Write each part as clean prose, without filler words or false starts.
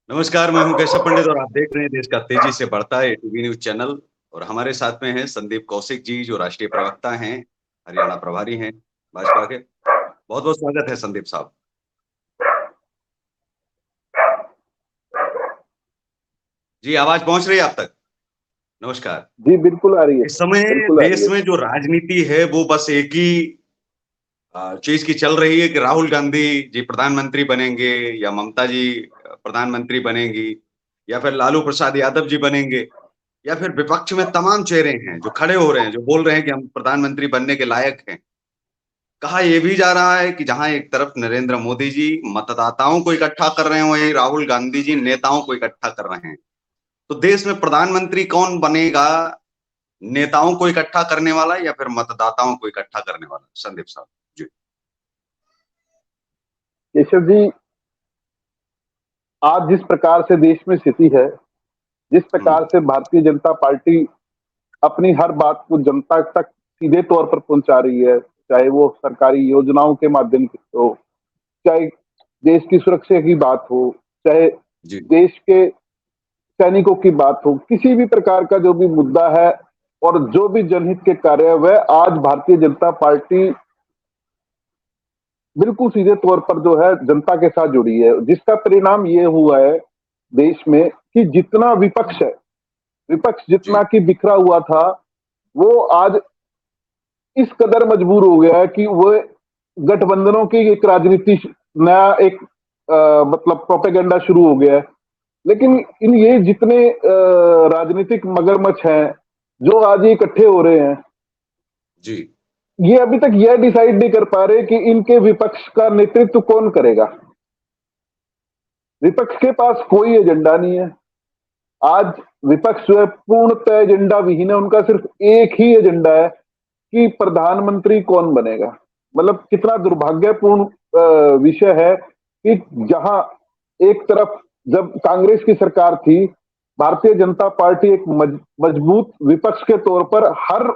नमस्कार, मैं हूं केशव पंडित और आप देख रहे हैं देश का तेजी से बढ़ता है टीवी न्यूज चैनल। और हमारे साथ में हैं संदीप कौशिक जी, जो राष्ट्रीय प्रवक्ता हैं, हरियाणा प्रभारी हैं भाजपा के। बहुत बहुत स्वागत है संदीप साहब। जी, आवाज पहुंच रही है आप तक? नमस्कार। जी, बिल्कुल आ रही है। इस समय बिल्कुल आ रही देश है में सर। जो राजनीति है वो बस एक ही चीज की चल रही है कि राहुल गांधी जी प्रधानमंत्री बनेंगे या ममता जी प्रधानमंत्री बनेंगी या फिर लालू प्रसाद यादव जी बनेंगे या फिर विपक्ष में तमाम चेहरे हैं जो खड़े हो रहे हैं, जो बोल रहे हैं कि हम प्रधानमंत्री बनने के लायक हैं। कहा यह भी जा रहा है कि जहां एक तरफ नरेंद्र मोदी जी मतदाताओं को इकट्ठा कर रहे हैं, वहीं राहुल गांधी जी नेताओं को इकट्ठा कर रहे हैं। तो देश में प्रधानमंत्री कौन बनेगा? नेताओं को इकट्ठा करने वाला या फिर मतदाताओं को इकट्ठा करने वाला? संदीप साहब जी। केशव जी, आज जिस प्रकार से देश में स्थिति है, जिस प्रकार हम्म। से भारतीय जनता पार्टी अपनी हर बात को जनता तक सीधे तौर पर पहुंचा रही है, चाहे वो सरकारी योजनाओं के माध्यम से हो, चाहे देश की सुरक्षा की बात हो, चाहे जी। देश के सैनिकों की बात हो, किसी भी प्रकार का जो भी मुद्दा है और जो भी जनहित के कार्य है, वह आज भारतीय जनता पार्टी बिल्कुल सीधे तौर पर जो है जनता के साथ जुड़ी है, जिसका परिणाम ये हुआ है देश में कि जितना विपक्ष जितना जी। कि बिखरा हुआ था, वो आज इस कदर मजबूर हो गया है कि वो गठबंधनों की एक राजनीति नया एक मतलब प्रोपेगेंडा शुरू हो गया है। लेकिन इन ये जितने राजनीतिक मगरमच्छ हैं, जो आज ये इकट्ठे हो रहे हैं, जी। ये अभी तक यह डिसाइड नहीं कर पा रहे कि इनके विपक्ष का नेतृत्व कौन करेगा। विपक्ष के पास कोई एजेंडा नहीं है। आज विपक्ष जो है पूर्णतः एजेंडा विहीन है। उनका सिर्फ एक ही एजेंडा है कि प्रधानमंत्री कौन बनेगा। मतलब कितना दुर्भाग्यपूर्ण विषय है कि जहां एक तरफ जब कांग्रेस की सरकार थी, भारतीय जनता पार्टी एक मजबूत विपक्ष के तौर पर हर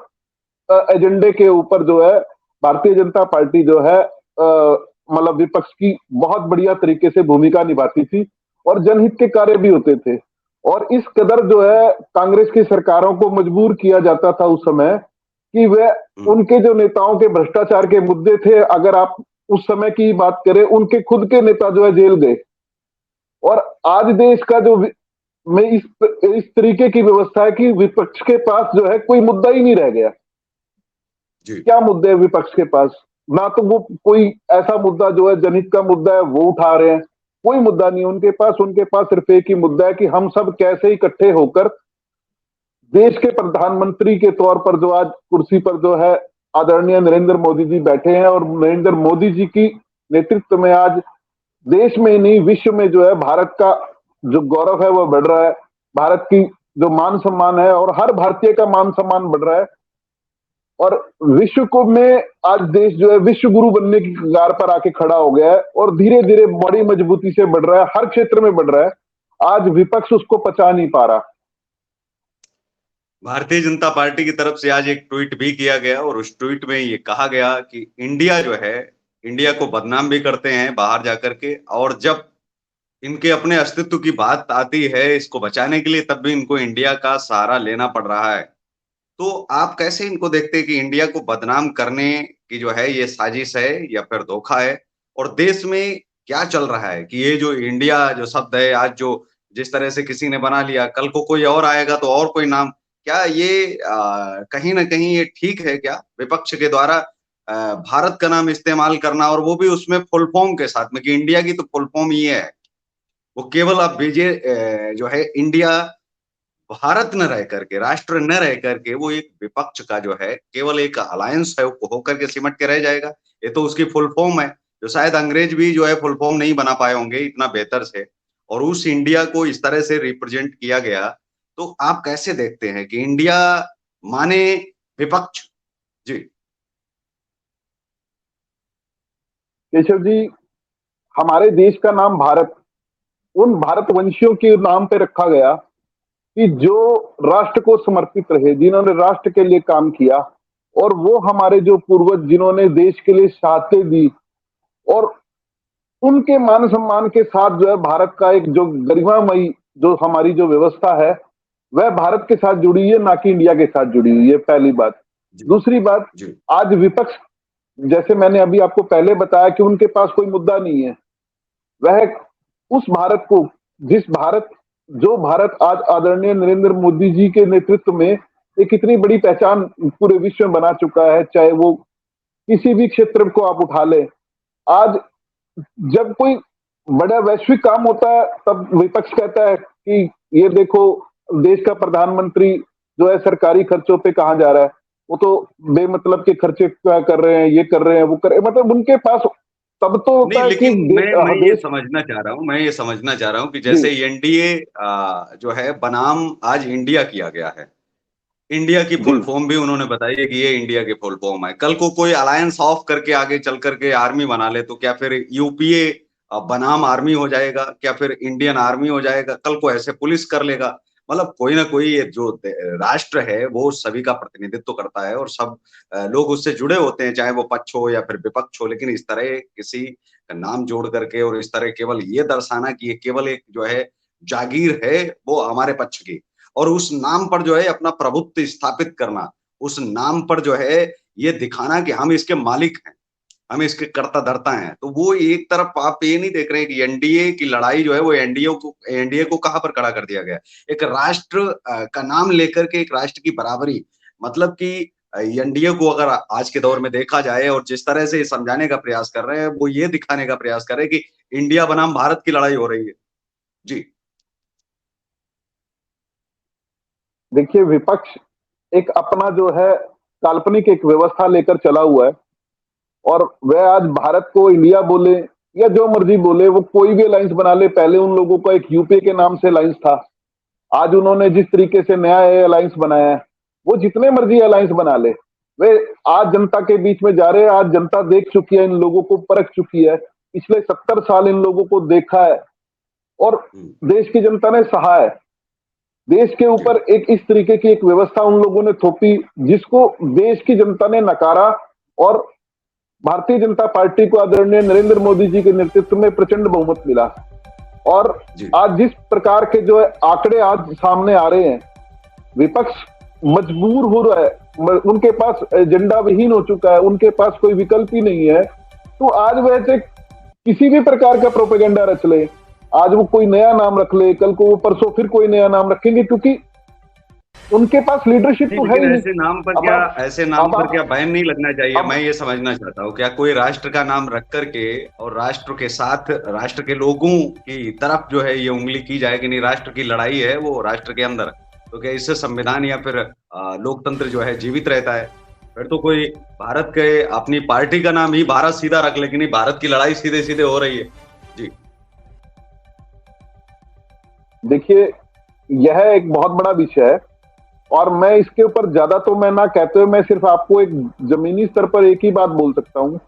एजेंडे के ऊपर जो है भारतीय जनता पार्टी जो है मतलब विपक्ष की बहुत बढ़िया तरीके से भूमिका निभाती थी और जनहित के कार्य भी होते थे। और इस कदर जो है कांग्रेस की सरकारों को मजबूर किया जाता था उस समय कि वह हम्म। उनके जो नेताओं के भ्रष्टाचार के मुद्दे थे, अगर आप उस समय की बात करें, उनके खुद के नेता जो है जेल गए। और आज देश का जो में इस तरीके की व्यवस्था है कि विपक्ष के पास जो है कोई मुद्दा ही नहीं रह गया। जी। क्या मुद्दे हैं विपक्ष के पास? ना तो वो कोई ऐसा मुद्दा जो है जनहित का मुद्दा है वो उठा रहे हैं, कोई मुद्दा नहीं उनके पास सिर्फ एक ही मुद्दा है कि हम सब कैसे इकट्ठे होकर देश के प्रधानमंत्री के तौर पर जो आज कुर्सी पर जो है आदरणीय नरेंद्र मोदी जी बैठे हैं, और नरेंद्र मोदी जी की नेतृत्व में आज देश में नहीं विश्व में जो है भारत का जो गौरव है वो बढ़ रहा है। भारत की जो मान सम्मान है और हर भारतीय का मान सम्मान बढ़ रहा है। और विश्व को में आज देश जो है विश्व गुरु बनने की कगार पर आके खड़ा हो गया है और धीरे धीरे बड़ी मजबूती से बढ़ रहा है, हर क्षेत्र में बढ़ रहा है। आज विपक्ष उसको पचा नहीं पा रहा। भारतीय जनता पार्टी की तरफ से आज एक ट्वीट भी किया गया और उस ट्वीट में ये कहा गया कि इंडिया जो है, इंडिया को बदनाम भी करते हैं बाहर जाकर के, और जब इनके अपने अस्तित्व की बात आती है इसको बचाने के लिए, तब भी इनको इंडिया का सहारा लेना पड़ रहा है। तो आप कैसे इनको देखते हैं कि इंडिया को बदनाम करने की जो है ये साजिश है या फिर धोखा है? और देश में क्या चल रहा है कि ये जो इंडिया जो शब्द है आज जो जिस तरह से किसी ने बना लिया, कल को कोई और आएगा तो और कोई नाम, क्या ये कहीं न कहीं ये ठीक है क्या? विपक्ष के द्वारा भारत का नाम इस्तेमाल करना, और वो भी उसमें फुल फॉर्म के साथ में कि इंडिया की तो फुल फॉर्म ये है। वो केवल अब जो है इंडिया भारत न रह करके, राष्ट्र न रह करके, वो एक विपक्ष का जो है केवल एक अलायंस है, वो होकर के सिमट के रह जाएगा। ये तो उसकी फुल फॉर्म है, जो शायद अंग्रेज भी जो है फुल फॉर्म नहीं बना पाए होंगे इतना बेहतर से। और उस इंडिया को इस तरह से रिप्रेजेंट किया गया। तो आप कैसे देखते हैं कि इंडिया माने विपक्ष? जी। केशव जी, हमारे देश का नाम भारत उन भारतवंशियों के नाम पे रखा गया कि जो राष्ट्र को समर्पित रहे, जिन्होंने राष्ट्र के लिए काम किया, और वो हमारे जो पूर्वज जिन्होंने देश के लिए शहादतें दी, और उनके मान सम्मान के साथ जो है भारत का एक जो गरिमामयी जो हमारी जो व्यवस्था है वह भारत के साथ जुड़ी है, ना कि इंडिया के साथ जुड़ी हुई है, पहली बात। जी दूसरी बात, जी आज विपक्ष, जैसे मैंने अभी आपको पहले बताया कि उनके पास कोई मुद्दा नहीं है। वह उस भारत को, जिस भारत, जो भारत आज आदरणीय नरेंद्र मोदी जी के नेतृत्व में एक इतनी बड़ी पहचान पूरे विश्व में बना चुका है, चाहे वो किसी भी क्षेत्र को आप उठा ले। आज जब कोई बड़ा वैश्विक काम होता है तब विपक्ष कहता है कि ये देखो देश का प्रधानमंत्री जो है सरकारी खर्चों पे कहाँ जा रहा है, वो तो बेमतलब के खर्चे कर रहे हैं, ये कर रहे हैं, वो कर रहे हैं। मतलब उनके पास तब तो नहीं, होता है कि लेकिन मैं ये देश। समझना चाह रहा हूँ, मैं ये समझना चाह रहा हूँ कि जी जैसे एनडीए जो है बनाम आज इंडिया किया गया है, इंडिया की जी फुल फॉर्म भी उन्होंने बताई है कि ये इंडिया की फुल फॉर्म है। कल को कोई अलायंस ऑफ करके आगे चल करके आर्मी बना ले तो क्या फिर यूपीए बनाम आर्मी हो जाएगा, क्या फिर इंडियन आर्मी हो जाएगा, कल को ऐसे पुलिस कर लेगा। मतलब कोई ना कोई ये जो राष्ट्र है वो सभी का प्रतिनिधित्व करता है और सब लोग उससे जुड़े होते हैं, चाहे वो पक्ष हो या फिर विपक्ष हो। लेकिन इस तरह किसी का नाम जोड़ करके और इस तरह केवल ये दर्शाना कि ये केवल एक जो है जागीर है वो हमारे पक्ष की, और उस नाम पर जो है अपना प्रभुत्व स्थापित करना, उस नाम पर जो है ये दिखाना कि हम इसके मालिक हैं, हम इसके कर्ता-धर्ता हैं। तो वो एक तरफ आप ये नहीं देख रहे हैं कि एनडीए की लड़ाई जो है वो एनडीए को कहाँ पर खड़ा कर दिया गया है। एक राष्ट्र का नाम लेकर के एक राष्ट्र की बराबरी, मतलब कि एनडीए को अगर आज के दौर में देखा जाए और जिस तरह से समझाने का प्रयास कर रहे हैं, वो ये दिखाने का प्रयास कर रहे हैं कि इंडिया बनाम भारत की लड़ाई हो रही है। जी, देखिए, विपक्ष एक अपना जो है काल्पनिक एक व्यवस्था लेकर चला हुआ है, और वह आज भारत को इंडिया बोले या जो मर्जी बोले, वो कोई भी अलायंस बना ले। पहले उन लोगों का एक यूपीए के नाम से अलायंस था, आज उन्होंने जिस तरीके से नया अलायंस बनाया है, वो जितने मर्जी अलायंस बना ले, वे आज जनता के बीच में जा रहे हैं। आज जनता देख चुकी है, इन लोगों को परख चुकी है, पिछले 70 साल इन लोगों को देखा है, और हुँ, देश की जनता ने सहा है। देश के जी, ऊपर एक इस तरीके की एक व्यवस्था उन लोगों ने थोपी जिसको देश की जनता ने नकारा, और भारतीय जनता पार्टी को आदरणीय नरेंद्र मोदी जी के नेतृत्व में प्रचंड बहुमत मिला। और जी। आज जिस प्रकार के जो है आंकड़े आज सामने आ रहे हैं, विपक्ष मजबूर हो रहा है, उनके पास एजेंडा विहीन हो चुका है, उनके पास कोई विकल्प ही नहीं है। तो आज वैसे किसी भी प्रकार का प्रोपेगेंडा रच ले, आज वो कोई नया नाम रख ले, कल को वो परसों फिर कोई नया नाम रखेंगे, क्योंकि उनके पास लीडरशिप नहीं, तो है लेकिन ही नहीं। ऐसे नाम पर अब क्या, आप ऐसे नाम अब पर आप क्या बैन नहीं लगना चाहिए? अब मैं ये समझना चाहता हूँ, क्या कोई राष्ट्र का नाम रख कर के और राष्ट्र के साथ राष्ट्र के लोगों की तरफ जो है ये उँगली की जाए कि नहीं राष्ट्र की लड़ाई है वो राष्ट्र के अंदर, तो क्या इससे संविधान या फिर लोकतंत्र जो है जीवित रहता है? फिर तो कोई भारत के अपनी पार्टी का नाम ही भारत सीधा रख ले कि नहीं भारत की लड़ाई सीधे-सीधे हो रही है। जी, देखिए, यह एक बहुत बड़ा विषय है, और मैं इसके ऊपर ज्यादा तो मैं ना कहते हुए, मैं सिर्फ आपको एक जमीनी स्तर पर एक ही बात बोल सकता हूँ,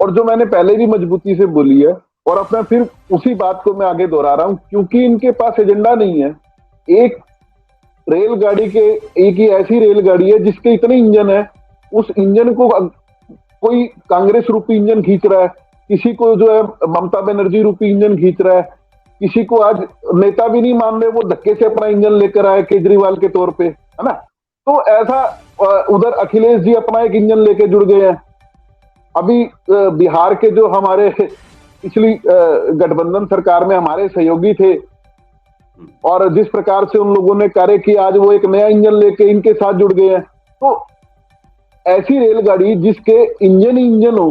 और जो मैंने पहले भी मजबूती से बोली है, और अब मैं फिर उसी बात को मैं आगे दोहरा रहा हूं, क्योंकि इनके पास एजेंडा नहीं है। एक रेलगाड़ी के, एक ही ऐसी रेलगाड़ी है जिसके इतने इंजन है, उस इंजन को कोई कांग्रेस रूपी इंजन खींच रहा है, किसी को जो है ममता बनर्जी रूपी इंजन खींच रहा है, किसी को आज नेता भी नहीं मान रहे, वो धक्के से अपना इंजन लेकर आए केजरीवाल के तौर पे, है ना। तो ऐसा उधर अखिलेश जी अपना एक इंजन लेके जुड़ गए हैं। अभी बिहार के जो हमारे पिछली गठबंधन सरकार में हमारे सहयोगी थे, हुँ। और जिस प्रकार से उन लोगों ने कार्य किया, आज वो एक नया इंजन लेके इनके साथ जुड़ गए हैं। तो ऐसी रेलगाड़ी जिसके इंजन ही इंजन हो,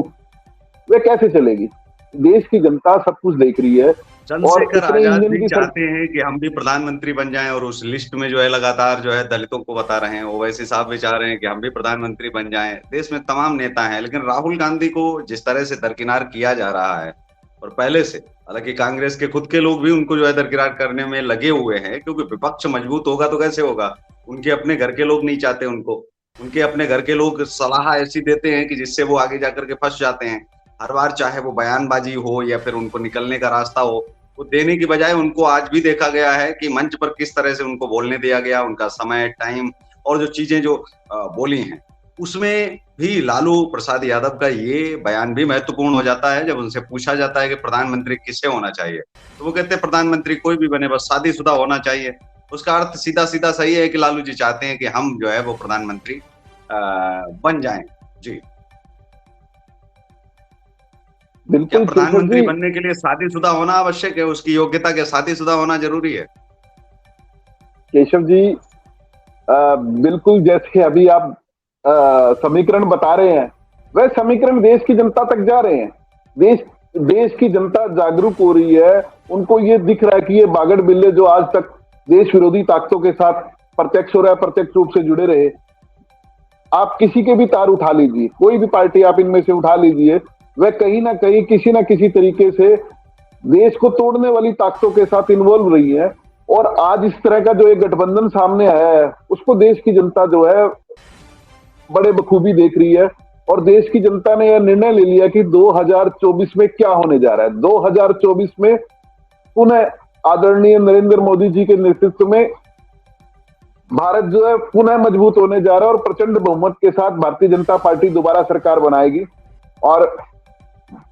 वे कैसे चलेगी? देश की जनता सब कुछ देख रही है, और चंद्रशेखर इतने आजाद इंजन भी की चाहते हैं कि हम भी प्रधानमंत्री बन जाएं और उस लिस्ट में जो है लगातार जो है दलितों को बता रहे हैं। ओवैसी साहब भी चाह रहे हैं कि हम भी प्रधानमंत्री बन जाएं। देश में तमाम नेता हैं, लेकिन राहुल गांधी को जिस तरह से दरकिनार किया जा रहा है और पहले से, हालांकि कांग्रेस के खुद के लोग भी उनको जो है दरकिनार करने में लगे हुए हैं, क्योंकि विपक्ष मजबूत होगा तो कैसे होगा? उनके अपने घर के लोग नहीं चाहते उनको, उनके अपने घर के लोग सलाह ऐसी देते हैं कि जिससे वो आगे जाकर के फंस जाते हैं। हर बार चाहे वो बयानबाजी हो या फिर उनको निकलने का रास्ता हो, वो देने की बजाय उनको आज भी देखा गया है कि मंच पर किस तरह से उनको बोलने दिया गया, उनका समय, टाइम और जो चीजें जो बोली हैं, उसमें भी लालू प्रसाद यादव का ये बयान भी महत्वपूर्ण हो जाता है। जब उनसे पूछा जाता है कि प्रधानमंत्री किसे होना चाहिए, तो वो कहते हैं प्रधानमंत्री कोई भी बने, बस शादीशुदा होना चाहिए। उसका अर्थ सीधा सीधा सही है कि लालू जी चाहते हैं कि हम जो है वो प्रधानमंत्री बन जाएं। जी। क्या बिल्कुल केशव प्रधानमंत्री जी। बनने के लिए शादीशुदा होना आवश्यक है? उसकी योग्यता क्या शादीशुदा होना जरूरी है? केशव जी, बिल्कुल जैसे अभी आप समीकरण बता रहे हैं, वह समीकरण देश की जनता तक जा रहे हैं। देश देश की जनता जागरूक हो रही है। उनको ये दिख रहा है कि ये बागड़ बिल्ले जो आज तक देश विरोधी ताकतों के साथ प्रत्यक्ष और अप्रत्यक्ष रूप से जुड़े रहे, आप किसी के भी तार उठा लीजिए, कोई भी पार्टी आप इनमें से उठा लीजिए, वह कहीं ना कहीं किसी ना किसी तरीके से देश को तोड़ने वाली ताकतों के साथ इन्वॉल्व रही है। और आज इस तरह का जो एक गठबंधन सामने आया है, उसको देश की जनता जो है बड़े बखूबी देख रही है। और देश की जनता ने यह निर्णय ले लिया कि 2024 में क्या होने जा रहा है। 2024 में पुनः आदरणीय नरेंद्र मोदी जी के नेतृत्व में भारत जो है पुनः मजबूत होने जा रहा है और प्रचंड बहुमत के साथ भारतीय जनता पार्टी दोबारा सरकार बनाएगी। और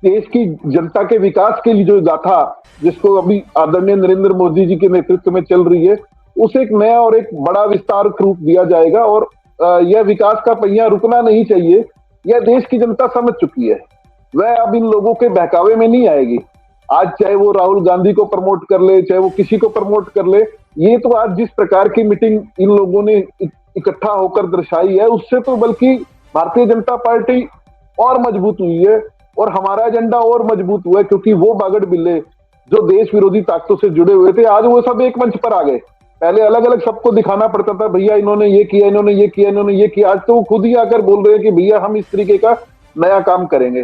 देश की जनता के विकास के लिए जो गाथा जिसको अभी आदरणीय नरेंद्र मोदी जी के नेतृत्व में चल रही है, उसे एक नया और एक बड़ा विस्तार रूप दिया जाएगा। और यह विकास का पहिया रुकना नहीं चाहिए, यह देश की जनता समझ चुकी है। वह अब इन लोगों के बहकावे में नहीं आएगी। आज चाहे वो राहुल गांधी को प्रमोट कर ले, चाहे वो किसी को प्रमोट कर ले, ये तो आज जिस प्रकार की मीटिंग इन लोगों ने इकट्ठा होकर दर्शाई है, उससे तो बल्कि भारतीय जनता पार्टी और मजबूत हुई है और हमारा एजेंडा और मजबूत हुआ है। क्योंकि वो बागड़ बिल्ले जो देश विरोधी ताकतों से जुड़े हुए थे, आज वो सब एक मंच पर आ गए। पहले अलग अलग सबको दिखाना पड़ता था, भैया इन्होंने ये किया, इन्होंने ये किया, इन्होंने ये किया। आज तो वो खुद ही आकर बोल रहे हैं कि भैया हम इस तरीके का नया काम करेंगे।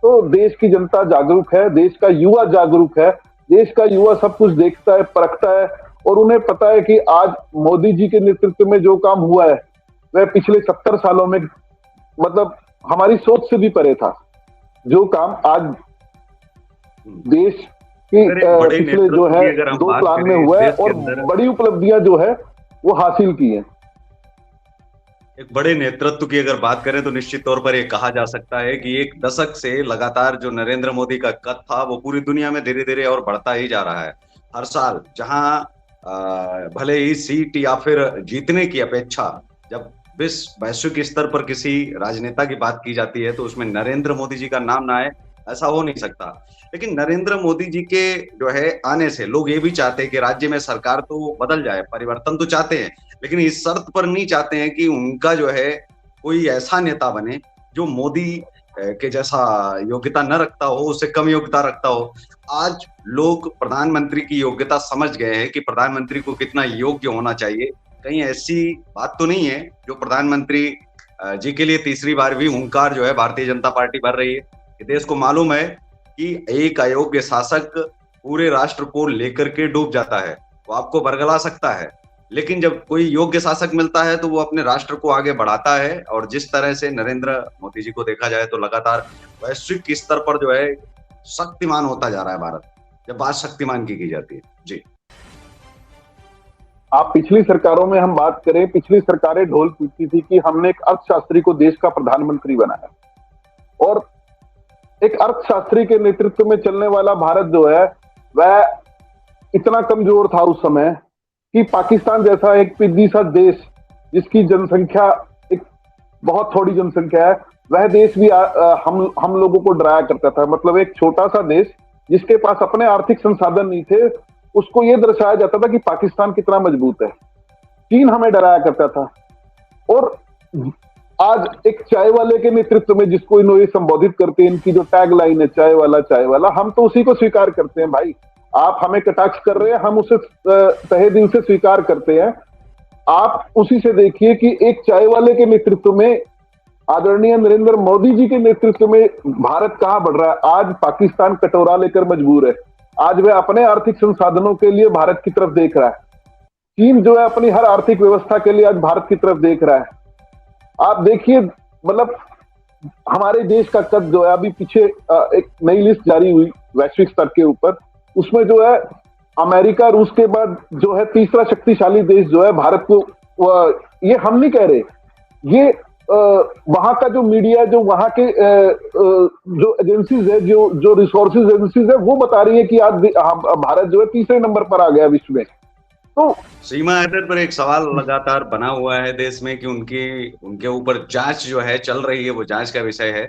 तो देश की जनता जागरूक है, देश का युवा जागरूक है। देश का युवा सब कुछ देखता है, परखता है और उन्हें पता है कि आज मोदी जी के नेतृत्व में जो काम हुआ है वह पिछले 70 सालों में मतलब हमारी सोच से भी परे था। जो काम आज देश की पिछले जो है 2 प्लान में हुआ है और बड़ी उपलब्धियां जो है वो हासिल की है। एक बड़े नेतृत्व की अगर बात करें तो निश्चित तौर पर ये कहा जा सकता है कि एक दशक से लगातार जो नरेंद्र मोदी का कद था वो पूरी दुनिया में धीरे धीरे और बढ़ता ही जा रहा है। हर साल जहां भले ही सीट या फिर जीतने की अपेक्षा जब वैश्विक स्तर पर किसी राजनेता की बात की जाती है तो उसमें नरेंद्र मोदी जी का नाम ना आए, ऐसा हो नहीं सकता। लेकिन नरेंद्र मोदी जी के जो है आने से लोग ये भी चाहते हैं कि राज्य में सरकार तो बदल जाए, परिवर्तन तो चाहते हैं, लेकिन इस शर्त पर नहीं चाहते हैं कि उनका जो है कोई ऐसा नेता बने जो मोदी के जैसा योग्यता न रखता हो, उससे कम योग्यता रखता हो। आज लोग प्रधानमंत्री की योग्यता समझ गए हैं कि प्रधानमंत्री को कितना योग्य होना चाहिए। कहीं ऐसी बात तो नहीं है जो प्रधानमंत्री जी के लिए तीसरी बार भी हुंकार जो है भारतीय जनता पार्टी भर रही है। देश को मालूम है कि एक अयोग्य शासक पूरे राष्ट्र को लेकर के डूब जाता है, वो आपको बरगला सकता है, लेकिन जब कोई योग्य शासक मिलता है तो वो अपने राष्ट्र को आगे बढ़ाता है। और जिस तरह से नरेंद्र मोदी जी को देखा जाए तो लगातार वैश्विक स्तर पर जो है शक्तिमान होता जा रहा है भारत, जब बात शक्तिमान की जाती है। जी। आप पिछली सरकारों में हम बात करें, पिछली सरकारें ढोल पीटती थी कि हमने एक अर्थशास्त्री को देश का प्रधानमंत्री बनाया और एक अर्थशास्त्री के नेतृत्व में चलने वाला भारत जो है वह इतना कमजोर था उस समय कि पाकिस्तान जैसा एक पिद्दी सा देश जिसकी जनसंख्या एक बहुत थोड़ी जनसंख्या है, वह देश भी हम लोगों को डराया करता था। मतलब एक छोटा सा देश जिसके पास अपने आर्थिक संसाधन नहीं थे, उसको यह दर्शाया जाता था कि पाकिस्तान कितना मजबूत है। चीन हमें डराया करता था। और आज एक चाय वाले के नेतृत्व में जिसको इन्होंने संबोधित करते हैं, इनकी जो टैग लाइन है चाय वाला, हम तो उसी को स्वीकार करते हैं। भाई आप हमें कटाक्ष कर रहे हैं, हम उसे तहे दिल से स्वीकार करते हैं। आप उसी से देखिए कि एक चाय वाले के नेतृत्व में आदरणीय नरेंद्र मोदी जी के नेतृत्व में भारत कहां बढ़ रहा है। आज पाकिस्तान कटोरा लेकर मजबूर है, आज वह अपने आर्थिक संसाधनों के लिए भारत की तरफ देख रहा है। चीन जो है अपनी हर आर्थिक व्यवस्था के लिए आज भारत की तरफ देख रहा है। आप देखिए मतलब हमारे देश का कद जो है, अभी पीछे एक नई लिस्ट जारी हुई वैश्विक स्तर के ऊपर, उसमें जो है अमेरिका रूस के बाद जो है तीसरा शक्तिशाली देश जो है भारत को, ये हम नहीं कह रहे, ये वहां का जो मीडिया, जो वहां के जो एजेंसीज है, जो जो रिसोर्सेज एजेंसीज है, वो बता रही है कि आज भारत जो है तीसरे नंबर पर आ गया विश्व में। तो सीमा हैदर पर एक सवाल लगातार बना हुआ है देश में कि उनकी उनके ऊपर जांच जो है चल रही है, वो जांच का विषय है।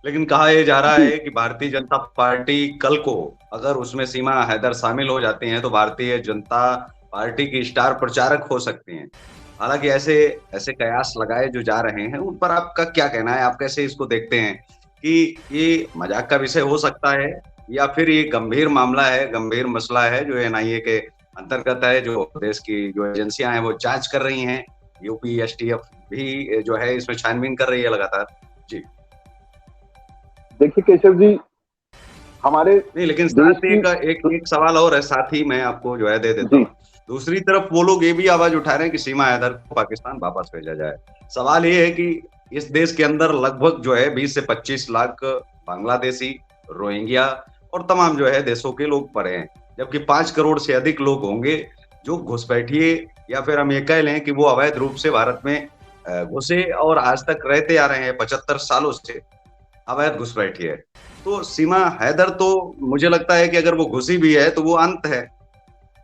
लेकिन कहा यह जा रहा जी, है कि भारतीय जनता पार्टी कल को अगर उसमें सीमा हैदर शामिल हो जाती हैं तो भारतीय जनता पार्टी की स्टार प्रचारक हो सकती हैं। हालांकि ऐसे ऐसे कयास लगाए जो जा रहे हैं, उन पर आपका क्या कहना है? आप कैसे इसको देखते हैं कि ये मजाक का विषय हो सकता है या फिर ये गंभीर मामला है, गंभीर मसला है जो एनआईए के अंतर्गत है, जो देश की जो एजेंसियां हैं वो जांच कर रही हैं, यूपी एसटीएफ भी जो है इसमें छानबीन कर रही है लगातार। जी। देखिए केशव जी, हमारे नहीं, लेकिन देश साथ ही की। एक सवाल और है, साथ ही मैं आपको जो है दे देता जी, हूँ। दूसरी तरफ वो लोग ये भी आवाज उठा रहे हैं कि सीमा हैदर को पाकिस्तान वापस भेजा जाए। सवाल ये है कि इस देश के अंदर लगभग जो है 20 से 25 लाख बांग्लादेशी, रोहिंग्या और तमाम जो है देशों के लोग पड़े हैं, जबकि 5 करोड़ से अधिक लोग होंगे जो घुसपैठिए या फिर हम ये कह लें कि वो अवैध रूप से भारत में घुसे और आज तक रहते आ रहे हैं 75 सालों से अवैध घुसपैठी है। तो सीमा हैदर तो मुझे लगता है कि अगर वो घुसी भी है तो वो अंत है,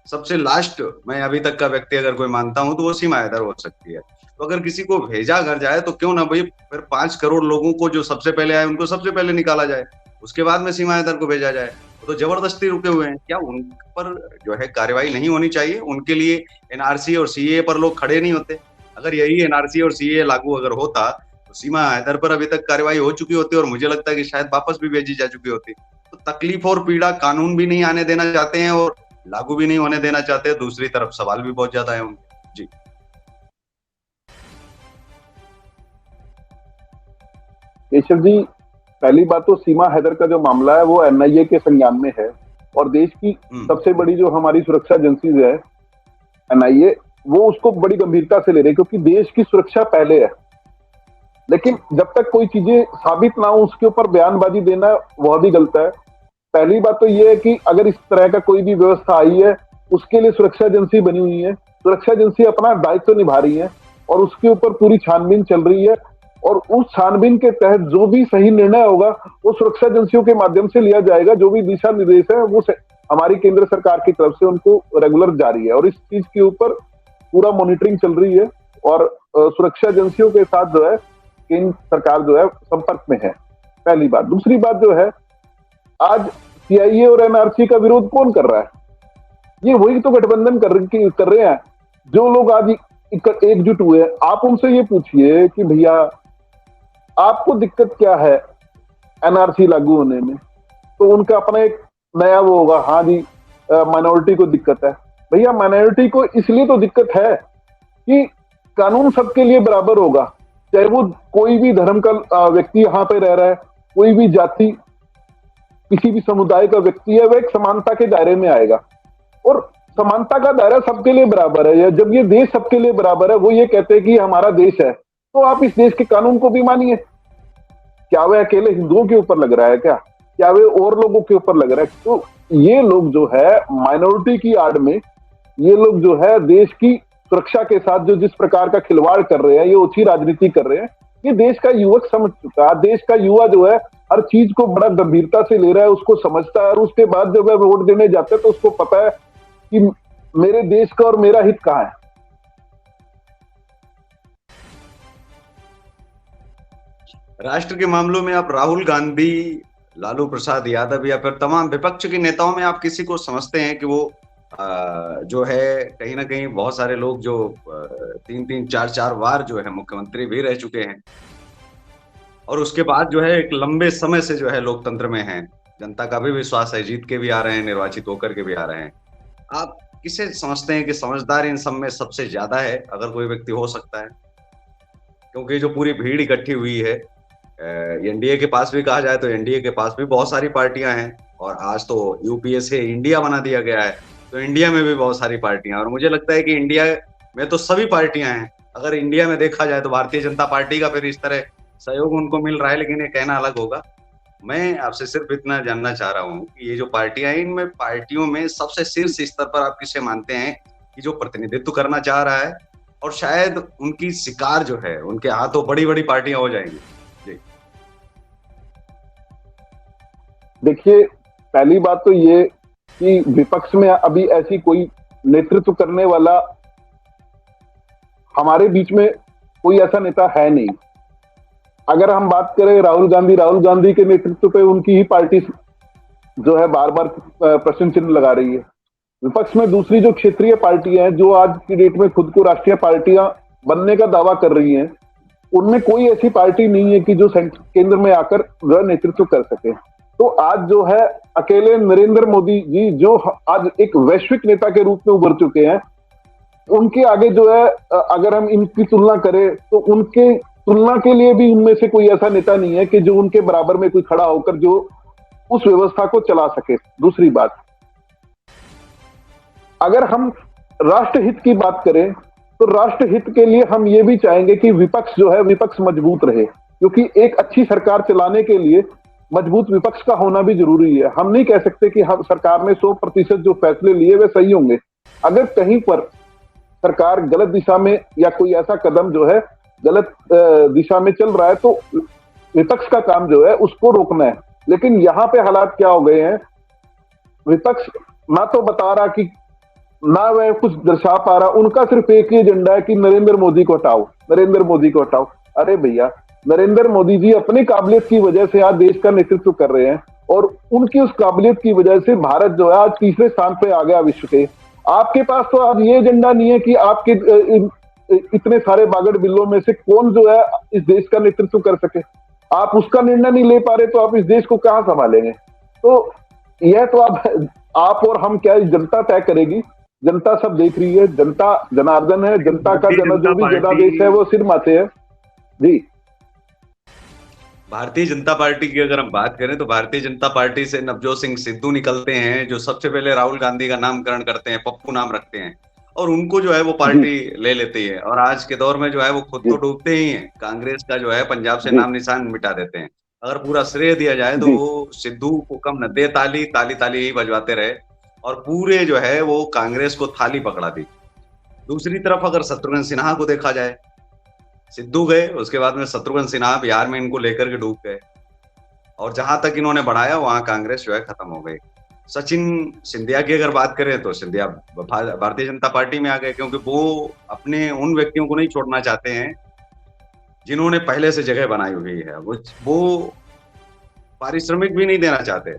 सबसे लास्ट मैं अभी तक का व्यक्ति अगर कोई मानता हूं तो वो सीमा हैदर हो सकती है। तो अगर किसी को भेजा अगर जाए तो क्यों ना भाई फिर 5 करोड़ लोगों को जो सबसे पहले आए उनको सबसे पहले निकाला जाए, उसके बाद में सीमा हैदर को भेजा जाए। वो तो जबरदस्ती रुके हुए हैं, क्या उन पर जो है कार्रवाई नहीं होनी चाहिए? उनके लिए एनआरसी और सीए पर लोग खड़े नहीं होते? अगर यही एनआरसी और सीए लागू अगर होता तो सीमा हैदर पर अभी तक कार्रवाई हो चुकी होती और मुझे लगता है कि शायद वापस भी भेजी जा चुकी होती। तो तकलीफ और पीड़ा कानून भी नहीं आने देना चाहते हैं और लागू भी नहीं होने देना चाहते। दूसरी तरफ सवाल भी बहुत ज्यादा है उनके। जी। केशव जी, पहली बात तो सीमा हैदर का जो मामला है वो एनआईए के संज्ञान में है, और देश की सबसे बड़ी जो हमारी सुरक्षा एजेंसीज है, एनआईए, वो उसको बड़ी गंभीरता से ले रहे हैं, क्योंकि देश की सुरक्षा पहले है। लेकिन जब तक कोई चीजें साबित ना हो उसके ऊपर बयानबाजी देना वह भी गलत है। पहली बात तो यह है कि अगर इस तरह का कोई भी व्यवस्था आई है, उसके लिए सुरक्षा एजेंसी बनी हुई है, सुरक्षा एजेंसी अपना दायित्व तो निभा रही है और उसके ऊपर पूरी छानबीन चल रही है, और उस छानबीन के तहत जो भी सही निर्णय होगा वो सुरक्षा एजेंसियों के माध्यम से लिया जाएगा। जो भी दिशा निर्देश है वो हमारी केंद्र सरकार की तरफ से उनको रेगुलर जारी है, और इस चीज के ऊपर पूरा मॉनिटरिंग चल रही है, और सुरक्षा एजेंसियों के साथ जो है केंद्र सरकार जो है संपर्क में है। पहली बात। दूसरी बात जो है, आज सीआईए और एनआरसी का विरोध कौन कर रहा है? ये वही तो गठबंधन कर रहे हैं जो लोग आज एकजुट हुए। आप उनसे ये पूछिए कि भैया आपको दिक्कत क्या है एनआरसी लागू होने में, तो उनका अपना एक नया वो होगा, हाँ जी माइनॉरिटी को दिक्कत है। भैया माइनॉरिटी को इसलिए तो दिक्कत है कि कानून सबके लिए बराबर होगा, चाहे वो कोई भी धर्म का व्यक्ति यहाँ पे रह रहा है, कोई भी जाति, किसी भी समुदाय का व्यक्ति है, वह एक समानता के दायरे में आएगा, और समानता का दायरा सबके लिए बराबर है। जब ये देश सबके लिए बराबर है, वो ये कहते हैं कि हमारा देश है, तो आप इस देश के कानून को भी मानिए। क्या वह अकेले हिंदुओं के ऊपर लग रहा है? क्या वे और लोगों के ऊपर लग रहा है? तो ये लोग जो है माइनॉरिटी की आड़ में, ये लोग जो है देश की सुरक्षा के साथ जो जिस प्रकार का खिलवाड़ कर रहे हैं, ये ओछी राजनीति कर रहे हैं, ये देश का युवक समझ चुका है। देश का युवा जो है हर चीज को बड़ा गंभीरता से ले रहा है, उसको समझता है, और उसके बाद जब वह वोट देने जाते हैं तो उसको पता है कि मेरे देश का और मेरा हित कहाँ है। राष्ट्र के मामलों में आप राहुल गांधी, लालू प्रसाद यादव या फिर तमाम विपक्ष के नेताओं में आप किसी को समझते हैं कि वो जो है कहीं ना कहीं बहुत सारे लोग जो 3-3 4-4 बार जो है मुख्यमंत्री भी रह चुके हैं और उसके बाद जो है एक लंबे समय से जो है लोकतंत्र में हैं, जनता का भी विश्वास है, जीत के भी आ रहे हैं, निर्वाचित होकर के भी आ रहे हैं, आप किसे समझते हैं कि समझदार इन सब में सबसे ज्यादा है? अगर कोई व्यक्ति हो सकता है, क्योंकि जो पूरी भीड़ इकट्ठी हुई है, एनडीए के पास भी कहा जाए तो एनडीए के पास भी बहुत सारी पार्टियां हैं और आज तो यूपीए से इंडिया बना दिया गया है, तो इंडिया में भी बहुत सारी पार्टियां, और मुझे लगता है कि इंडिया में तो सभी पार्टियां हैं। अगर इंडिया में देखा जाए तो भारतीय जनता पार्टी का फिर इस तरह सहयोग उनको मिल रहा है, लेकिन ये कहना अलग होगा। मैं आपसे सिर्फ इतना जानना चाह रहा हूँ कि ये जो पार्टियां हैं, इनमें पार्टियों में सबसे शीर्ष स्तर पर आप किसे मानते हैं कि जो प्रतिनिधित्व करना चाह रहा है और शायद उनकी शिकार जो है उनके हाथों बड़ी बड़ी पार्टियां हो जाएंगी। जी। देखिए, पहली बात तो ये कि विपक्ष में अभी ऐसी कोई नेतृत्व करने वाला हमारे बीच में कोई ऐसा नेता है नहीं। अगर हम बात करें राहुल गांधी के नेतृत्व पे उनकी ही पार्टी जो है बार बार प्रश्न चिन्ह लगा रही है। विपक्ष में दूसरी जो क्षेत्रीय पार्टियां हैं जो आज की डेट में खुद को राष्ट्रीय पार्टियां बनने का दावा कर रही हैं, उनमें कोई ऐसी पार्टी नहीं है कि जो केंद्र में आकर जो नेतृत्व कर सके। तो आज जो है अकेले नरेंद्र मोदी जी जो आज एक वैश्विक नेता के रूप में उभर चुके हैं, उनके आगे जो है अगर हम इनकी तुलना करें तो उनके तुलना के लिए भी उनमें से कोई ऐसा नेता नहीं है कि जो उनके बराबर में कोई खड़ा होकर जो उस व्यवस्था को चला सके। दूसरी बात, अगर हम राष्ट्रहित की बात करें तो राष्ट्रहित के लिए हम ये भी चाहेंगे कि विपक्ष जो है विपक्ष मजबूत रहे, क्योंकि एक अच्छी सरकार चलाने के लिए मजबूत विपक्ष का होना भी जरूरी है। हम नहीं कह सकते कि हम सरकार ने 100% जो फैसले लिए वे सही होंगे। अगर कहीं पर सरकार गलत दिशा में या कोई ऐसा कदम जो है गलत दिशा में चल रहा है तो विपक्ष का काम जो है उसको रोकना है। लेकिन यहाँ पे हालात क्या हो गए हैं, विपक्ष ना तो बता रहा कि ना वह कुछ दर्शा पा रहा, उनका सिर्फ एक ही एजेंडा है कि नरेंद्र मोदी को हटाओ, नरेंद्र मोदी को हटाओ। अरे भैया, नरेंद्र मोदी जी अपनी काबिलियत की वजह से आज देश का नेतृत्व कर रहे हैं और उनकी उस काबिलियत की वजह से भारत जो है आज तीसरे स्थान पे आ गया विश्व के। आपके पास तो आज ये एजेंडा नहीं है कि आपके इतने सारे बागड़ बिल्लों में से कौन जो है इस देश का नेतृत्व कर सके। आप उसका निर्णय नहीं ले पा रहे तो आप इस देश को कहां संभालेंगे? तो यह तो आप और हम क्या, जनता तय करेगी। जनता सब देख रही है, जनता जनार्दन है, जनता का जो भी जनादेश है वो सिर माथे है। जी, भारतीय जनता पार्टी की अगर हम बात करें तो भारतीय जनता पार्टी से नवजोत सिंह सिद्धू निकलते हैं, जो सबसे पहले राहुल गांधी का नामकरण करते हैं, पप्पू नाम रखते हैं और उनको जो है वो पार्टी ले लेती है। और आज के दौर में जो है वो खुद तो डूबते ही हैं, कांग्रेस का जो है पंजाब से नाम निशान मिटा देते हैं। अगर पूरा श्रेय दिया जाए तो वो सिद्धू को कम न दे, ताली ताली ताली ही बजवाते रहे और पूरे जो है वो कांग्रेस को थाली पकड़ा दी। दूसरी तरफ अगर शत्रुघ्न सिन्हा को देखा जाए, सिद्धू गए, उसके बाद में शत्रुघ्न सिन्हा बिहार में इनको लेकर के डूब गए और जहां तक इन्होंने बढ़ाया वहां कांग्रेस जो है खत्म हो गई। सचिन सिंधिया की अगर बात करें तो सिंधिया भारतीय जनता पार्टी में आ गए, क्योंकि वो अपने उन व्यक्तियों को नहीं छोड़ना चाहते हैं जिन्होंने पहले से जगह बनाई हुई है। वो पारिश्रमिक भी नहीं देना चाहते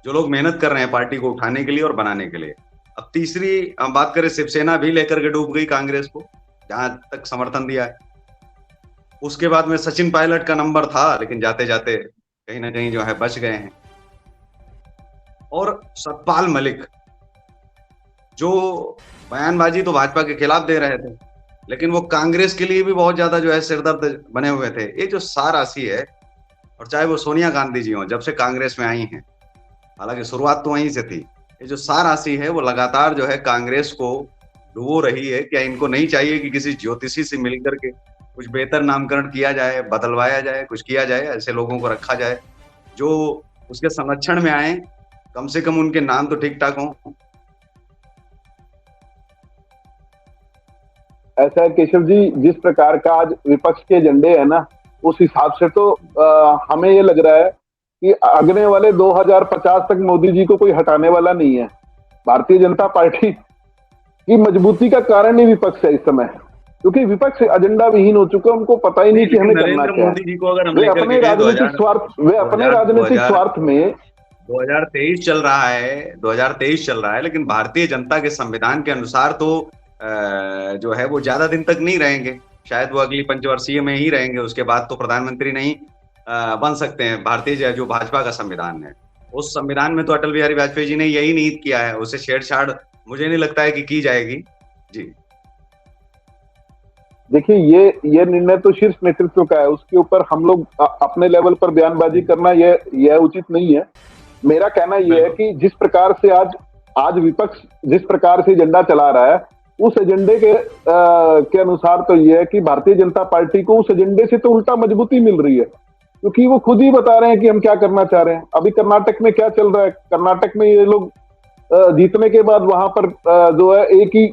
जो लोग मेहनत कर रहे हैं पार्टी को उठाने के लिए और बनाने के लिए। अब तीसरी हम बात करें, शिवसेना भी लेकर के डूब गई कांग्रेस को, जहां तक समर्थन दिया है। उसके बाद में सचिन पायलट का नंबर था, लेकिन जाते जाते कहीं ना कहीं जो है बच गए हैं। और सतपाल मलिक जो बयानबाजी तो भाजपा के खिलाफ दे रहे थे, लेकिन वो कांग्रेस के लिए भी बहुत ज्यादा जो है सिरदर्द बने हुए थे। ये जो सारासी है, और चाहे वो सोनिया गांधी जी हो जब से कांग्रेस में आई हैं, हालांकि शुरुआत तो वहीं से थी, ये जो सारासी है वो लगातार जो है कांग्रेस को डुबो रही है। क्या इनको नहीं चाहिए कि किसी ज्योतिषी से मिलकर के कुछ बेहतर नामकरण किया जाए, बदलवाया जाए, कुछ किया जाए, ऐसे लोगों को रखा जाए जो उसके संरक्षण में आए, कम से कम उनके नाम तो ठीक ठाक हों। ऐसा है केशव जी, जिस प्रकार का आज विपक्ष के एजेंडे है ना, उस हिसाब से तो हमें ये लग रहा है कि आगने वाले 2050 तक मोदी जी को कोई हटाने वाला नहीं है। भारतीय जनता पार्टी की मजबूती का कारण ही विपक्ष है इस समय, क्योंकि विपक्ष एजेंडा विहीन हो चुका है। उनको पता ही नहीं कि हमें करना क्या है। मोदी जी को अगर हम वे अपने राजनीतिक स्वार्थ में 2023 चल रहा है, 2023 चल रहा है, लेकिन भारतीय जनता के संविधान के अनुसार तो जो है वो ज्यादा दिन तक नहीं रहेंगे, शायद वो अगली पंचवर्षीय में ही रहेंगे। उसके बाद तो प्रधानमंत्री नहीं बन सकते हैं। भारतीय जो भाजपा का संविधान है, उस संविधान में तो अटल बिहारी वाजपेयी जी ने यही नीति किया है, उससे छेड़छाड़ मुझे नहीं लगता है कि की जाएगी। जी देखिए, ये निर्णय तो शीर्ष नेतृत्व का है, उसके ऊपर हम लोग अपने लेवल पर बयानबाजी करना यह उचित नहीं है। मेरा कहना यह है कि जिस प्रकार से आज विपक्ष जिस प्रकार से एजेंडा चला रहा है, उस एजेंडे के अनुसार तो यह है कि भारतीय जनता पार्टी को उस एजेंडे से तो उल्टा मजबूती मिल रही है, क्योंकि वो खुद ही बता रहे हैं कि हम क्या करना चाह रहे हैं। अभी कर्नाटक में क्या चल रहा है, कर्नाटक में ये लोग जीतने के बाद वहां पर जो है एक ही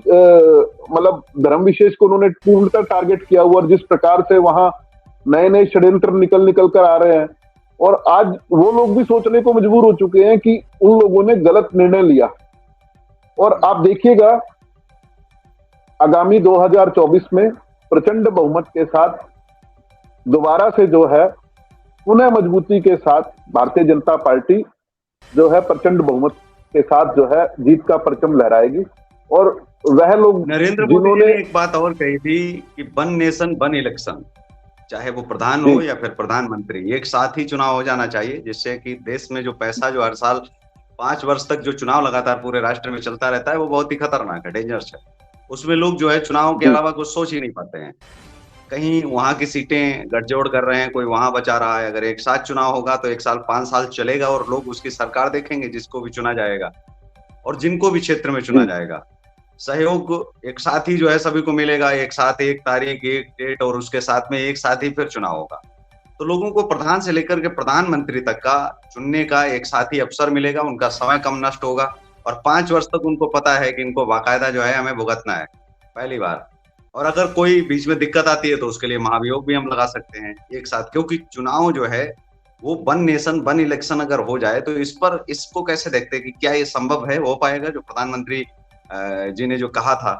मतलब धर्म विशेष को उन्होंने पूर्णतः टारगेट किया हुआ, और जिस प्रकार से वहां नए नए षड्यंत्र निकल निकल कर आ रहे हैं, और आज वो लोग भी सोचने को मजबूर हो चुके हैं कि उन लोगों ने गलत निर्णय लिया। और आप देखिएगा आगामी 2024 में प्रचंड बहुमत के साथ दोबारा से जो है पुनः मजबूती के साथ भारतीय जनता पार्टी जो है प्रचंड बहुमत के साथ जो है जीत का परचम लहराएगी। और वह लोग नरेंद्र मोदी जी ने एक बात और कही थी कि वन नेशन वन इलेक्शन, चाहे वो प्रधान हो या फिर प्रधानमंत्री, एक साथ ही चुनाव हो जाना चाहिए, जिससे कि देश में जो पैसा जो हर साल 5 वर्ष तक जो चुनाव लगातार पूरे राष्ट्र में चलता रहता है, वो बहुत ही खतरनाक है, डेंजरस है। उसमें लोग जो है चुनाव के अलावा कुछ सोच ही नहीं पाते हैं। कहीं वहां की सीटें गठजोड़ कर रहे हैं, कोई वहां बचा रहा है। अगर एक साथ चुनाव होगा तो 1 साल 5 साल चलेगा और लोग उसकी सरकार देखेंगे, जिसको भी चुना जाएगा और जिनको भी क्षेत्र में चुना जाएगा। सहयोग एक साथ ही जो है सभी को मिलेगा, एक साथ एक तारीख एक डेट, और उसके साथ में एक साथ ही फिर चुनाव होगा। तो लोगों को प्रधान से लेकर के प्रधानमंत्री तक का चुनने का एक साथ ही अवसर मिलेगा, उनका समय कम नष्ट होगा, और 5 वर्ष तक उनको पता है कि इनको बाकायदा जो है हमें भुगतना है, पहली बार। और अगर कोई बीच में दिक्कत आती है तो उसके लिए महाभियोग भी हम लगा सकते हैं एक साथ, क्योंकि चुनाव जो है वो वन नेशन वन इलेक्शन अगर हो जाए तो इस पर इसको कैसे देखते हैं कि क्या ये संभव है, हो पाएगा जो प्रधानमंत्री जी ने जो कहा था?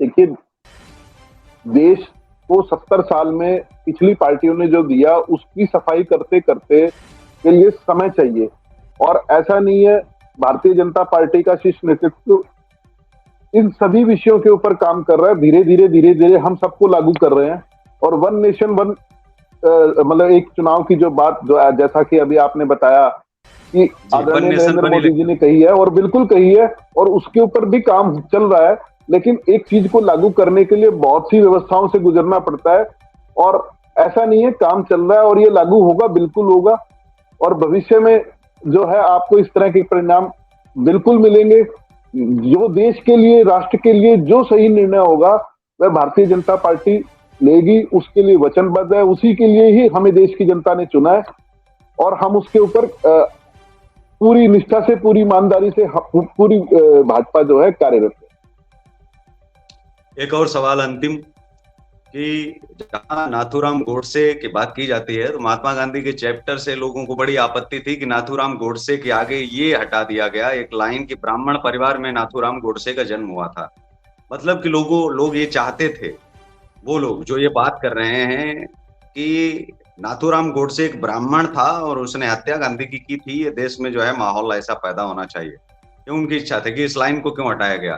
देखिए, देश को 70 साल में पिछली पार्टियों ने जो दिया उसकी सफाई करते करते के लिए समय चाहिए, और ऐसा नहीं है। भारतीय जनता पार्टी का शीर्ष नेतृत्व इन सभी विषयों के ऊपर काम कर रहा है, धीरे धीरे हम सबको लागू कर रहे हैं। और वन नेशन वन मतलब एक चुनाव की जो बात जो जैसा कि अभी आपने बताया कि आदरणीय नरेंद्र मोदी जी ने कही है, और बिल्कुल कही है, और उसके ऊपर भी काम चल रहा है। लेकिन एक चीज को लागू करने के लिए बहुत सी व्यवस्थाओं से गुजरना पड़ता है, और ऐसा नहीं है, काम चल रहा है और ये लागू होगा, बिल्कुल होगा। और भविष्य में जो है आपको इस तरह के परिणाम बिल्कुल मिलेंगे। जो देश के लिए, राष्ट्र के लिए जो सही निर्णय होगा वह भारतीय जनता पार्टी लेगी, उसके लिए वचनबद्ध है। उसी के लिए ही हमें देश की जनता ने चुना है, और हम उसके ऊपर पूरी निष्ठा से, पूरी ईमानदारी से पूरी भाजपा जो है कार्यरत है। एक और सवाल अंतिम, कि जहां नाथूराम गोडसे की बात की जाती है तो महात्मा गांधी के चैप्टर से लोगों को बड़ी आपत्ति थी कि नाथूराम गोडसे के आगे ये हटा दिया गया एक लाइन कि ब्राह्मण परिवार में नाथूराम गोडसे का जन्म हुआ था। मतलब कि लोग ये चाहते थे, वो लोग जो ये बात कर रहे हैं कि नाथूराम गोडसे एक ब्राह्मण था और उसने हत्या गांधी की थी, ये देश में जो है माहौल ऐसा पैदा होना चाहिए, ये उनकी इच्छा थी कि इस लाइन को क्यों हटाया गया।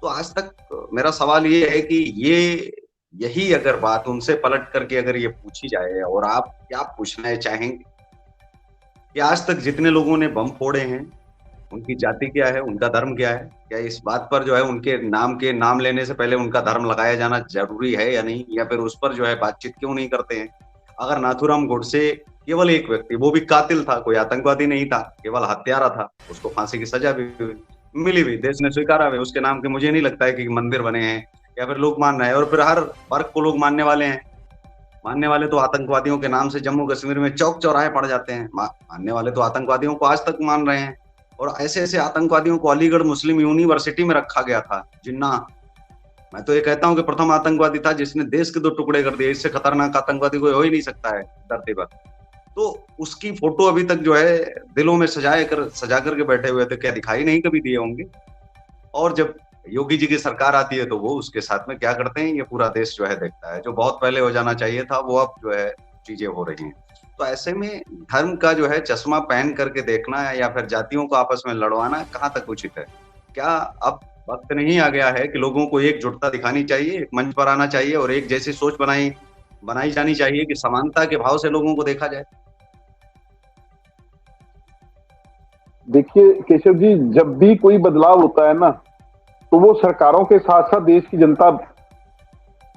तो आज तक मेरा सवाल ये है कि यही अगर बात उनसे पलट करके अगर ये पूछी जाए, और आप क्या पूछना चाहेंगे कि आज तक जितने लोगों ने बम फोड़े हैं उनकी जाति क्या है, उनका धर्म क्या है? क्या इस बात पर जो है उनके नाम लेने से पहले उनका धर्म लगाया जाना जरूरी है या नहीं, या फिर उस पर जो है बातचीत क्यों नहीं करते हैं? अगर नाथूराम गोडसे केवल एक व्यक्ति, वो भी कातिल था, कोई आतंकवादी नहीं था, केवल हत्यारा था, उसको फांसी की सजा भी मिली हुई, देश ने स्वीकारा हुआ, उसके नाम के मुझे नहीं लगता है कि मंदिर बने हैं या फिर लोग मान रहे हैं, और फिर हर वर्ग को लोग मानने वाले हैं। मानने वाले तो आतंकवादियों के नाम से जम्मू कश्मीर में चौक चौराहे पड़ जाते हैं, मानने वाले तो आतंकवादियों को आज तक मान रहे हैं। और ऐसे ऐसे आतंकवादियों को अलीगढ़ मुस्लिम यूनिवर्सिटी में रखा गया था। जिन्ना, मैं तो ये कहता हूं कि प्रथम आतंकवादी था जिसने देश के 2 टुकड़े कर दिए, इससे खतरनाक आतंकवादी कोई हो ही नहीं सकता है धरती पर। तो उसकी फोटो अभी तक जो है दिलों में सजा करके बैठे हुए थे, क्या दिखाई नहीं कभी दिए होंगे? और जब योगी जी की सरकार आती है तो वो उसके साथ में क्या करते हैं, ये पूरा देश जो है देखता है। जो बहुत पहले हो जाना चाहिए था वो अब जो है चीजें हो रही हैं। तो ऐसे में धर्म का जो है चश्मा पहन करके देखना या फिर जातियों को आपस में लड़वाना कहाँ तक उचित है? क्या अब वक्त नहीं आ गया है कि लोगों को एकजुटता दिखानी चाहिए, एक मंच पर आना चाहिए और एक जैसी सोच बनाई जानी चाहिए कि समानता के भाव से लोगों को देखा जाए? देखिए केशव जी, जब भी कोई बदलाव होता है ना, तो वो सरकारों के साथ साथ देश की जनता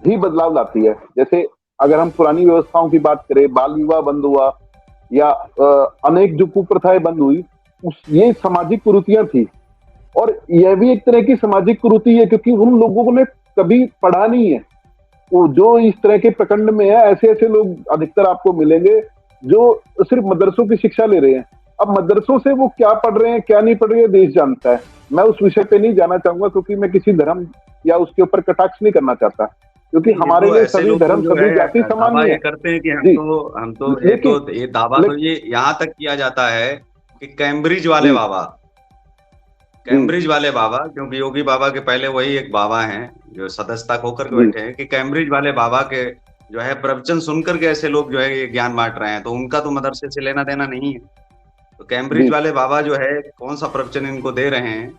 भी बदलाव लाती है। जैसे अगर हम पुरानी व्यवस्थाओं की बात करें, बाल विवाह बंद हुआ या अनेक जो कुप्रथाएं बंद हुई, ये सामाजिक कुरीतियां थी। और यह भी एक तरह की सामाजिक कुरीति है, क्योंकि उन लोगों ने कभी पढ़ा नहीं है। वो जो इस तरह के प्रखंड में है, ऐसे ऐसे लोग अधिकतर आपको मिलेंगे जो सिर्फ मदरसों की शिक्षा ले रहे हैं। अब मदरसों से वो क्या पढ़ रहे हैं क्या नहीं पढ़ रहे हैं देश जानता है। मैं उस विषय पे नहीं जाना चाहूंगा क्योंकि मैं किसी धर्म या उसके ऊपर कटाक्ष नहीं करना चाहता, क्योंकि ये हमारे तो लिए ऐसे सभी लोग तो धर्म जो सभी जाति है समान दावा ही ये है। करते हैं कि जी, हम तो लेकिन ये दावा ले, तो ये यहाँ तक किया जाता है कि कैम्ब्रिज वाले जी बाबा, जी कैम्ब्रिज वाले बाबा, क्योंकि योगी बाबा के पहले वही एक बाबा हैं जो सदस्यता होकर के जी बैठे हैं, कि कैम्ब्रिज वाले बाबा के जो है प्रवचन सुनकर के ऐसे लोग जो है ये ज्ञान बांट रहे हैं, तो उनका तो मदरसे से लेना देना नहीं है। तो कैम्ब्रिज जी। वाले बाबा जो है कौन सा प्रवचन इनको दे रहे हैं,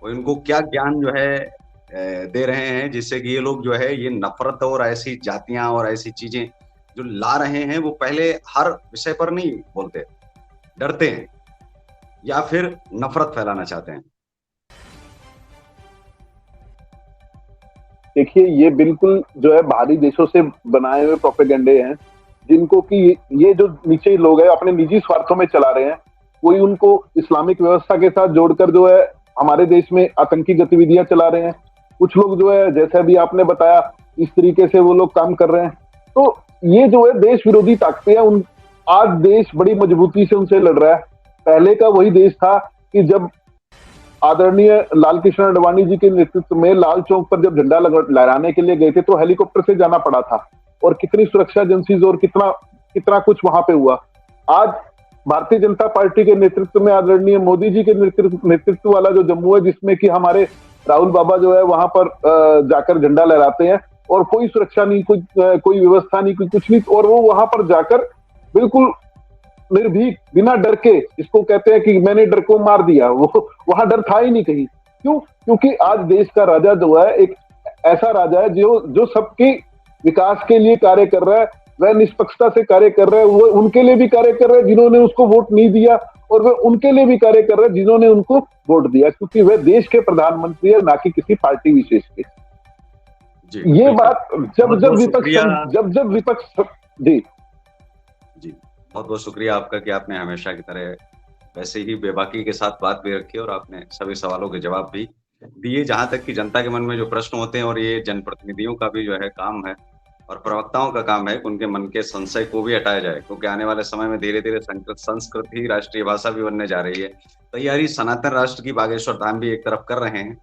और इनको क्या ज्ञान जो है दे रहे हैं, जिससे कि ये लोग जो है ये नफरत और ऐसी जातियां और ऐसी चीजें जो ला रहे हैं, वो पहले हर विषय पर नहीं बोलते, डरते हैं या फिर नफरत फैलाना चाहते हैं। देखिए ये बिल्कुल जो है बाहरी देशों से बनाए हुए प्रोपेगेंडे हैं, जिनको कि ये जो नीचे लोग हैं अपने निजी स्वार्थों में चला रहे हैं। कोई उनको इस्लामिक व्यवस्था के साथ जोड़कर जो है हमारे देश में आतंकी गतिविधियां चला रहे हैं। कुछ लोग जो है जैसे अभी आपने बताया इस तरीके से वो लोग काम कर रहे हैं। तो ये जो है देश विरोधी ताकतें हैं। उन आज देश बड़ी मजबूती से उनसे लड़ रहा है। पहले का वही देश था कि जब आदरणीय लाल कृष्ण आडवाणी जी के नेतृत्व में लाल चौक पर जब झंडा लहराने के लिए गए थे तो हेलीकॉप्टर से जाना पड़ा था, और कितनी सुरक्षा एजेंसीज और कितना कितना कुछ वहां पे हुआ। आज भारतीय जनता पार्टी के नेतृत्व में आदरणीय मोदी जी के नेतृत्व वाला जो जम्मू है, जिसमें कि हमारे राहुल बाबा जो है वहां पर जाकर झंडा लहराते हैं, और कोई सुरक्षा नहीं, कोई व्यवस्था नहीं, कोई कुछ नहीं, और वो वहां पर जाकर बिल्कुल निर्भीक बिना डर के, इसको कहते हैं कि मैंने डर को मार दिया, वो वहां डर था ही नहीं कहीं। क्यों? क्योंकि आज देश का राजा जो है एक ऐसा राजा है जो जो सबके विकास के लिए कार्य कर रहा है, वह निष्पक्षता से कार्य कर रहा है। वो उनके लिए भी कार्य कर रहा है जिन्होंने उसको वोट नहीं दिया, और वह उनके लिए भी कार्य कर रहा है जिन्होंने उनको वोट दिया, क्योंकि वह देश के प्रधानमंत्री है, ना कि किसी पार्टी विशेष के। जी ये बिल्कुल। बात जब बहुत जब बहुत विपक्ष शुक्रिया। जब विपक्ष। जी जी बहुत बहुत शुक्रिया आपका कि आपने हमेशा की तरह वैसे ही बेबाकी के साथ बात भी रखी और आपने सभी सवालों के जवाब भी दिए। जहाँ तक कि जनता के मन में जो प्रश्न होते हैं, और ये जनप्रतिनिधियों का भी जो है काम है और प्रवक्ताओं का काम है कि उनके मन के संशय को भी हटाया जाए, क्योंकि आने वाले समय में धीरे-धीरे संस्कृत ही राष्ट्रीय भाषा भी बनने जा रही है। तैयारी सनातन राष्ट्र की बागेश्वर धाम भी एक तरफ कर रहे हैं,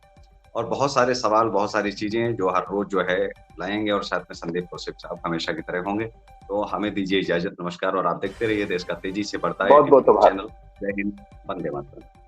और बहुत सारे सवाल, बहुत सारी चीज़ें जो हर रोज़ जो है लाएँगे, और साथ में संदीप कौशिक साहब हमेशा की तरह होंगे। तो हमें दीजिए इजाज़त, नमस्कार, और आप देखते रहिए देश का तेज़ी से बढ़ता है बहुत बहुत एबीपी न्यूज़ आभार। चैनल। जय हिंद, वंदे मातरम।